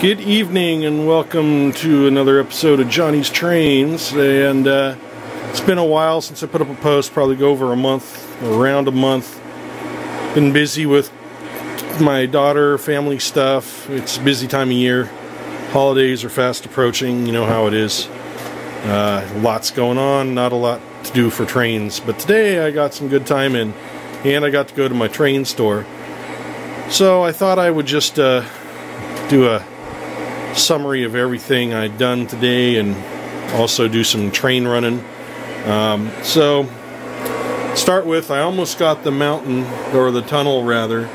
Good evening and welcome to another episode of Johnny's Trains. And it's been a while since I put up a post, probably go over a month, around a month. Been busy with my daughter, family stuff. It's a busy time of year. Holidays are fast approaching, you know how it is. Lots going on, not a lot to do for trains. But today I got some good time in, and I got to go to my train store. So I thought I would just do a summary of everything I'd done today and also do some train running. So start with, I almost got the mountain, or the tunnel rather,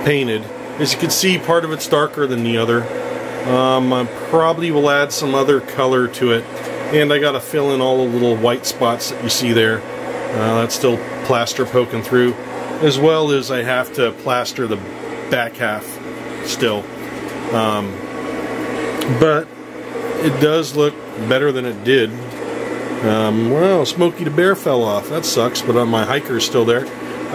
painted. As you can see, part of it's darker than the other. I probably will add some other color to it, and I got to fill in all the little white spots that you see there. That's still plaster poking through, as well as I have to plaster the back half still. But it does look better than it did. Well, Smokey the Bear fell off. That sucks, but my hiker is still there.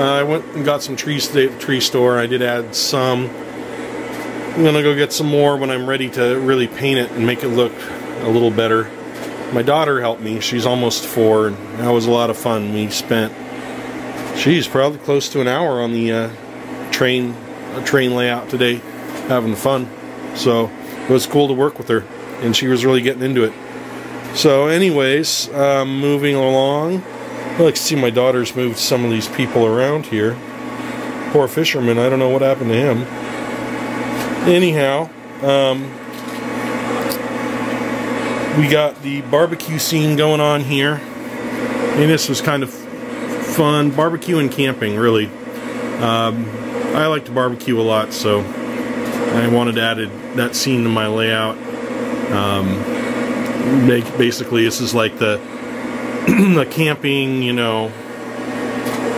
I went and got some trees today at the tree store. I did add some. I'm gonna go get some more when I'm ready to really paint it and make it look a little better. My daughter helped me. She's almost 4, and that was a lot of fun. We spent, she's probably close to an hour on the train layout today, having fun. So it was cool to work with her, and she was really getting into it. So anyways, moving along, I like to see my daughter's moved some of these people around here. Poor fisherman, I don't know what happened to him. Anyhow, we got the barbecue scene going on here, and this was kind of fun. Barbecue and camping, really. I like to barbecue a lot, so I wanted to add that scene to my layout. Basically, this is like the the camping, you know,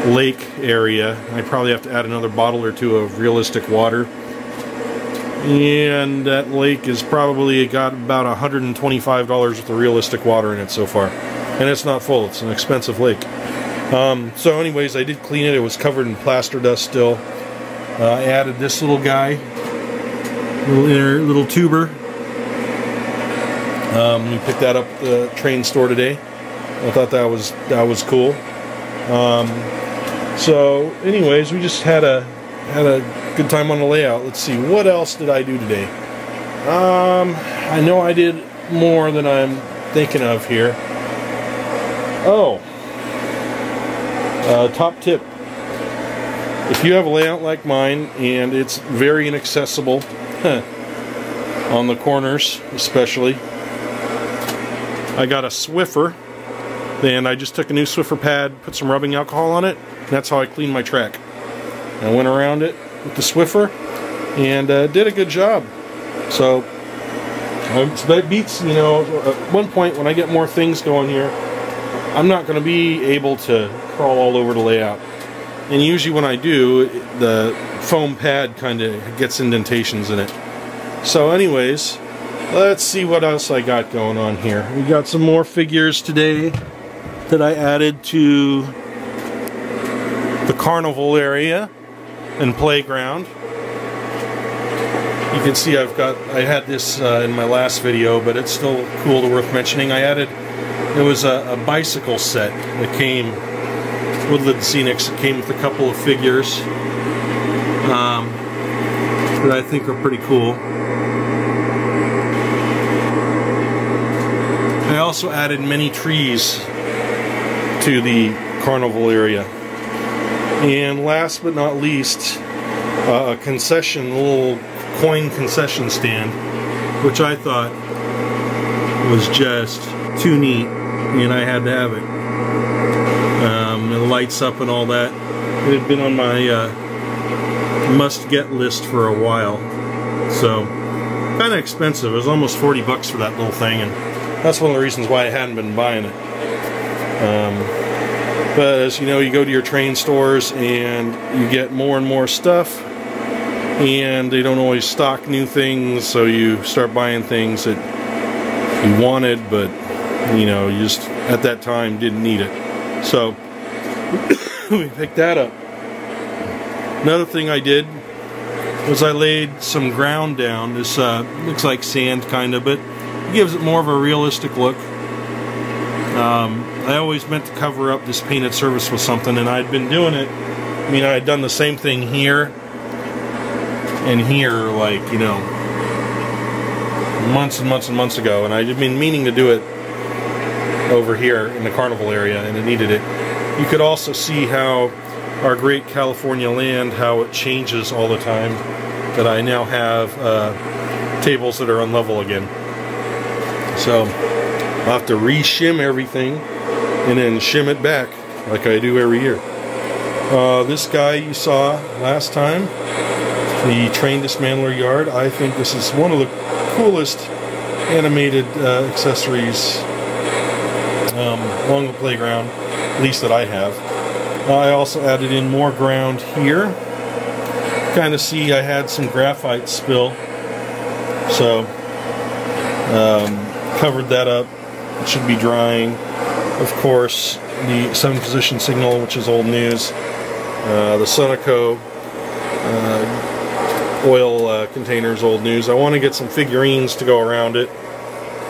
lake area. I probably have to add another bottle or two of realistic water. And that lake is probably got about $125 worth of realistic water in it so far. And it's not full, it's an expensive lake. So anyways, I did clean it. It was covered in plaster dust still. I added this little guy, little tuber. We picked that up at the train store today. I thought that was cool. So anyways, we just had a good time on the layout. Let's see, what else did I do today? I know I did more than I'm thinking of here. Oh, top tip. If you have a layout like mine and it's very inaccessible on the corners especially, I got a Swiffer, and I just took a new Swiffer pad, put some rubbing alcohol on it, and that's how I cleaned my track. I went around it with the Swiffer and did a good job. So that beats, you know, at one point when I get more things going here, I'm not going to be able to crawl all over the layout. And usually when I do, the foam pad kind of gets indentations in it. So anyways, let's see what else I got going on here. We got some more figures today that I added to the carnival area and playground. You can see I had this in my last video, but it's still cool to worth mentioning. It was a bicycle set that came, Woodland Scenics, it came with a couple of figures that I think are pretty cool. I also added many trees to the carnival area. And last but not least, a little coin concession stand, which I thought was just too neat, and I had to have it. It lights up and all that. It had been on my must-get list for a while, so kind of expensive. It was almost 40 bucks for that little thing, and that's one of the reasons why I hadn't been buying it. But as you know, you go to your train stores and you get more and more stuff, and they don't always stock new things, so you start buying things that you wanted, but you know, you just at that time didn't need it. So we picked that up. Another thing I did was I laid some ground down. This looks like sand kind of, but it gives it more of a realistic look. I always meant to cover up this painted surface with something, and I'd been doing it. I mean, I had done the same thing here and here, like, you know, months and months and months ago, and I'd been meaning to do it over here in the carnival area, and it needed it. You could also see how our great California land, how it changes all the time, that I now have tables that are on level again. So I'll have to re-shim everything and then shim it back like I do every year. This guy you saw last time, the Train Dismantler Yard, I think this is one of the coolest animated accessories along the playground, at least that I have. I also added in more ground here. Kind of see I had some graphite spill, so covered that up. It should be drying. Of course, the 7-position signal, which is old news. The Sunoco oil containers, old news. I want to get some figurines to go around it,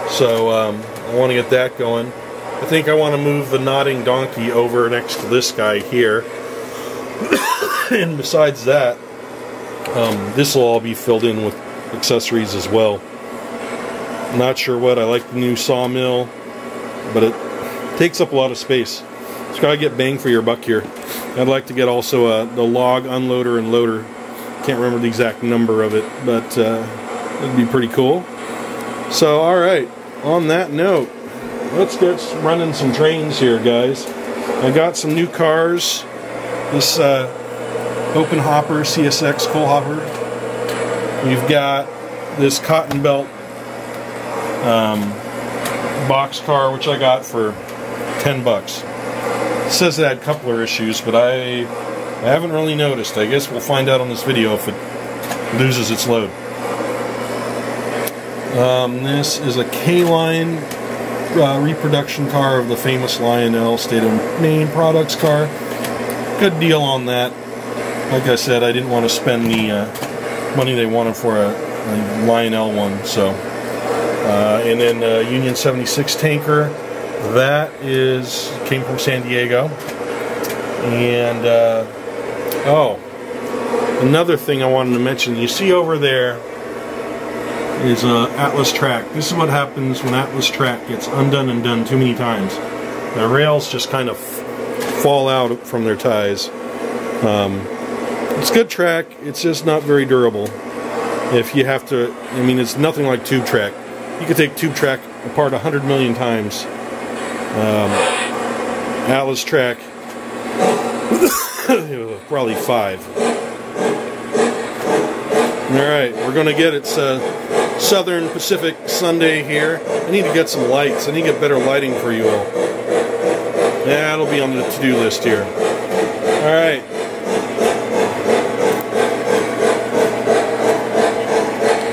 so I want to get that going. I think I want to move the Nodding Donkey over next to this guy here. And besides that, this will all be filled in with accessories as well. Not sure what. I like the new sawmill, but it takes up a lot of space. Just gotta get bang for your buck here. I'd like to get also the log unloader and loader. Can't remember the exact number of it, but it'd be pretty cool. So, alright, on that note, let's get running some trains here, guys. I got some new cars. This open hopper CSX coal hopper. We've got this cotton belt box car, which I got for 10 bucks. It says it had coupler issues, but I haven't really noticed. I guess we'll find out on this video if it loses its load. This is a K-Line reproduction car of the famous Lionel State of Maine products car. Good deal on that. Like I said, I didn't want to spend the money they wanted for a Lionel one, so. And then Union 76 tanker. That came from San Diego. And oh, another thing I wanted to mention. You see over there is Atlas Track. This is what happens when Atlas Track gets undone and done too many times. The rails just kind of fall out from their ties. It's good track. It's just not very durable. If you have to, I mean, it's nothing like tube track. You could take tube track apart 100 million times. Atlas Track, probably 5. Alright, we're going to get it. Southern Pacific Sunday here. I need to get some lights. I need to get better lighting for you all. That'll be on the to-do list here. Alright.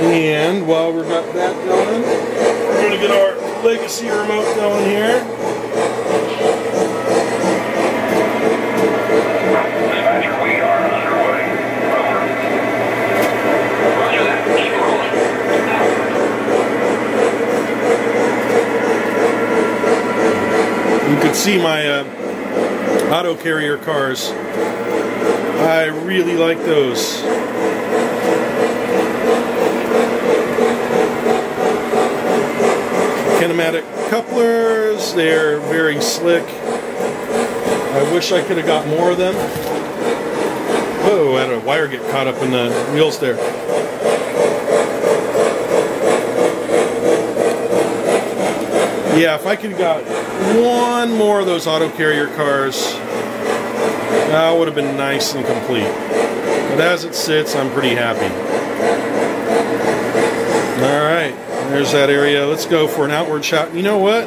And while we've got that going, we're going to get our Legacy remote going here. We are underway. Roger that. Keep rolling. You could see my auto carrier cars. I really like those. Kinematic couplers, they're very slick. I wish I could have got more of them. Whoa, I had a wire get caught up in the wheels there. Yeah, if I could have got one more of those auto carrier cars, that would have been nice and complete. But as it sits, I'm pretty happy. Alright, there's that area. Let's go for an outward shot. You know what?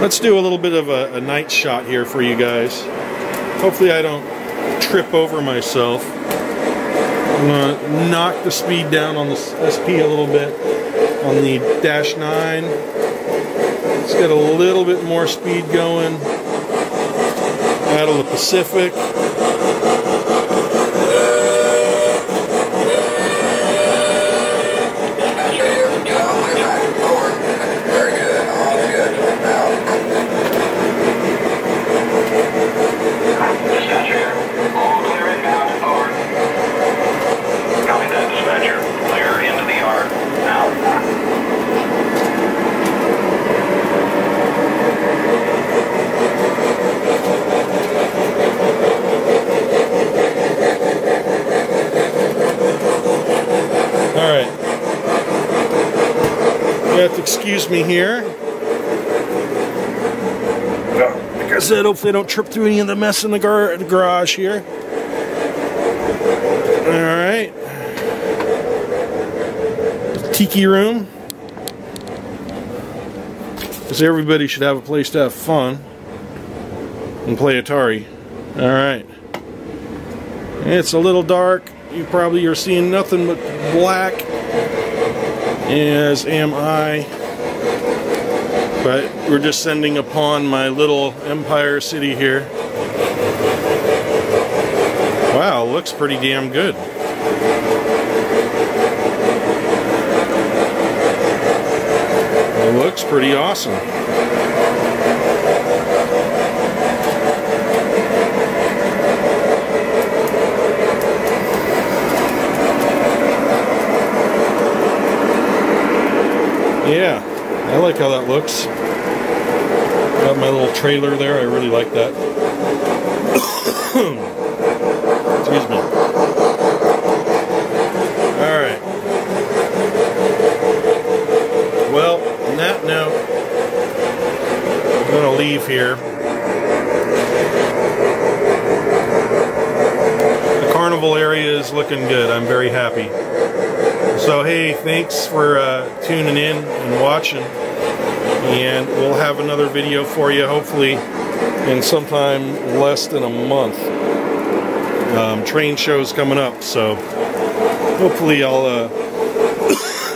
Let's do a little bit of a night shot here for you guys. Hopefully I don't trip over myself. I'm going to knock the speed down on the SP a little bit on the Dash 9. Let's get a little bit more speed going. Battle of the Pacific. have to excuse me here. Like I said, hopefully I don't trip through any of the mess in the garage here. Alright. Tiki room. Because everybody should have a place to have fun and play Atari. Alright. It's a little dark. You probably are seeing nothing but black, as am I. But we're descending upon my little Empire City here. Wow, looks pretty damn good. It looks pretty awesome. Yeah, I like how that looks. Got my little trailer there, I really like that. Excuse me. Alright. Well, on that note, I'm going to leave here. The carnival area is looking good. I'm very happy. So hey, thanks for tuning in and watching, and we'll have another video for you hopefully in sometime less than a month. Train show's coming up, so hopefully I'll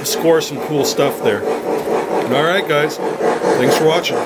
score some cool stuff there. Alright guys, thanks for watching.